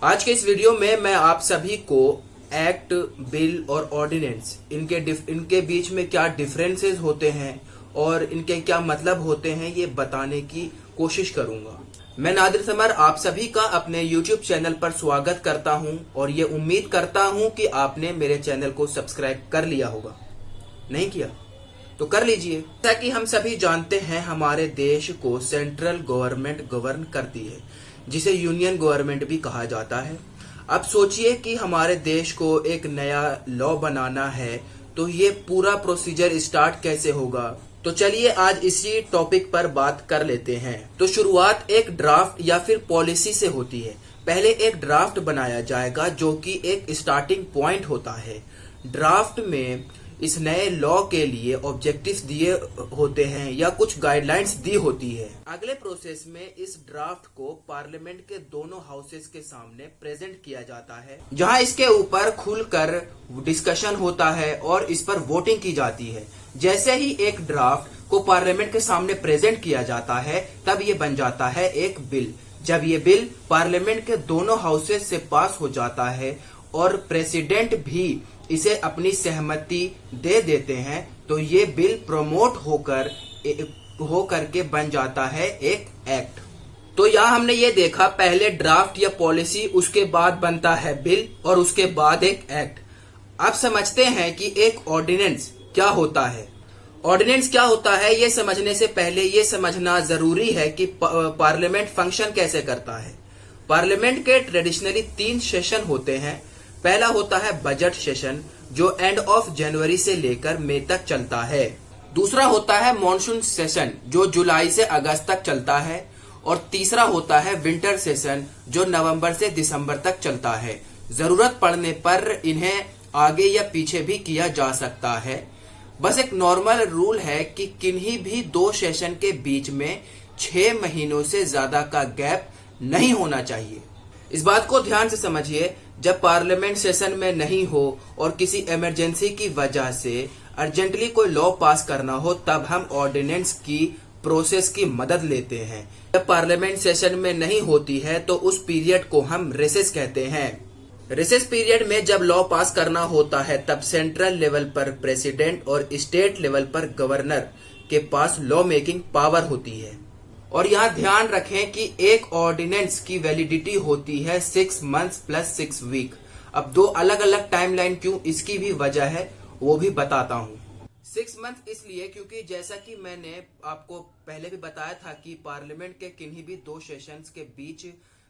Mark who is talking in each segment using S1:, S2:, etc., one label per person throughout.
S1: आज के इस वीडियो में मैं आप सभी को एक्ट, बिल और ऑर्डिनेंस इनके बीच में क्या डिफरेंसेस होते हैं और इनके क्या मतलब होते हैं ये बताने की कोशिश करूंगा। मैं नादिर समर आप सभी का अपने YouTube चैनल पर स्वागत करता हूं और ये उम्मीद करता हूं कि आपने मेरे चैनल को सब्सक्राइब कर लिया होगा। नहीं किया तो कर लीजिए। जैसा कि हम सभी जानते हैं हमारे देश को सेंट्रल गवर्नमेंट गवर्न करती है, जिसे यूनियन गवर्नमेंट भी कहा जाता है। अब सोचिए कि हमारे देश को एक नया लॉ बनाना है तो ये पूरा प्रोसीजर स्टार्ट कैसे होगा। तो चलिए आज इसी टॉपिक पर बात कर लेते हैं। तो शुरुआत एक ड्राफ्ट या फिर पॉलिसी से होती है। पहले एक ड्राफ्ट बनाया जाएगा जो कि एक स्टार्टिंग पॉइंट होता है। ड्राफ्ट में इस नए लॉ के लिए ऑब्जेक्टिव्स दिए होते हैं या कुछ गाइडलाइंस दी होती है। अगले प्रोसेस में इस ड्राफ्ट को पार्लियामेंट के दोनों हाउसेस के सामने प्रेजेंट किया जाता है, जहां इसके ऊपर खुलकर डिस्कशन होता है और इस पर वोटिंग की जाती है। जैसे ही एक ड्राफ्ट को पार्लियामेंट के सामने प्रेजेंट किया जाता है तब ये बन जाता है एक बिल। जब ये बिल पार्लियामेंट के दोनों हाउसेस से पास हो जाता है और प्रेसिडेंट भी इसे अपनी सहमति दे देते हैं तो ये बिल प्रमोट होकर के बन जाता है एक एक्ट। तो यहाँ हमने ये देखा, पहले ड्राफ्ट या पॉलिसी, उसके बाद बनता है बिल और उसके बाद एक एक्ट। अब समझते हैं कि एक ऑर्डिनेंस क्या होता है। ऑर्डिनेंस क्या होता है ये समझने से पहले ये समझना जरूरी है कि पार्लियामेंट फंक्शन कैसे करता है। पार्लियामेंट के ट्रेडिशनली 3 सेशन होते हैं। पहला होता है बजट सेशन जो एंड ऑफ जनवरी से लेकर मई तक चलता है। दूसरा होता है मॉनसून सेशन जो जुलाई से अगस्त तक चलता है। और तीसरा होता है विंटर सेशन जो नवंबर से दिसंबर तक चलता है। जरूरत पड़ने पर इन्हें आगे या पीछे भी किया जा सकता है। बस एक नॉर्मल रूल है कि किन्हीं भी 2 सेशन के बीच में 6 महीनों से ज्यादा का गैप नहीं होना चाहिए। इस बात को ध्यान से समझिए, जब पार्लियामेंट सेशन में नहीं हो और किसी इमरजेंसी की वजह से अर्जेंटली कोई लॉ पास करना हो तब हम ऑर्डिनेंस की प्रोसेस की मदद लेते हैं। जब पार्लियामेंट सेशन में नहीं होती है तो उस पीरियड को हम रिसेस कहते हैं। रिसेस पीरियड में जब लॉ पास करना होता है तब सेंट्रल लेवल पर प्रेसिडेंट और स्टेट लेवल पर गवर्नर के पास लॉ मेकिंग पावर होती है। और यहाँ ध्यान रखें कि एक ऑर्डिनेंस की वैलिडिटी होती है 6 मंथ्स प्लस 6 वीक। अब 2 अलग अलग टाइमलाइन क्यों, इसकी भी वजह है, वो भी बताता हूँ। 6 मंथ इसलिए क्योंकि जैसा कि मैंने आपको पहले भी बताया था कि पार्लियामेंट के किन्हीं भी 2 सेशंस के बीच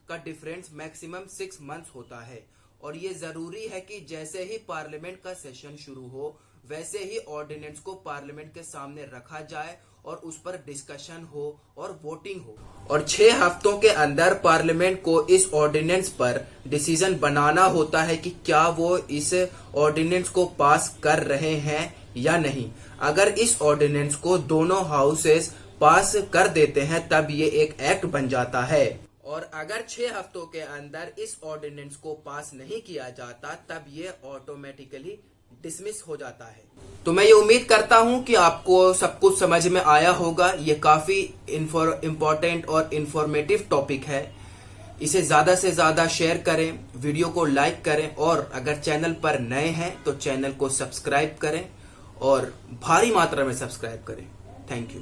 S1: का डिफरेंस मैक्सिमम 6 मंथ्स होता है। और ये जरूरी है कि जैसे ही पार्लियामेंट का सेशन शुरू हो वैसे ही ऑर्डिनेंस को पार्लियामेंट के सामने रखा जाए और उस पर डिस्कशन हो और वोटिंग हो। और 6 हफ्तों के अंदर पार्लियामेंट को इस ऑर्डिनेंस पर डिसीजन बनाना होता है कि क्या वो इस ऑर्डिनेंस को पास कर रहे हैं या नहीं। अगर इस ऑर्डिनेंस को दोनों हाउसेस पास कर देते हैं तब ये एक एक्ट बन जाता है। और अगर 6 हफ्तों के अंदर इस ऑर्डिनेंस को पास नहीं किया जाता तब ये ऑटोमेटिकली डिसमिस हो जाता है। तो मैं ये उम्मीद करता हूं कि आपको सब कुछ समझ में आया होगा। ये काफी इम्पोर्टेंट और इंफॉर्मेटिव टॉपिक है। इसे ज्यादा से ज्यादा शेयर करें, वीडियो को लाइक करें और अगर चैनल पर नए हैं तो चैनल को सब्सक्राइब करें और भारी मात्रा में सब्सक्राइब करें। Thank you.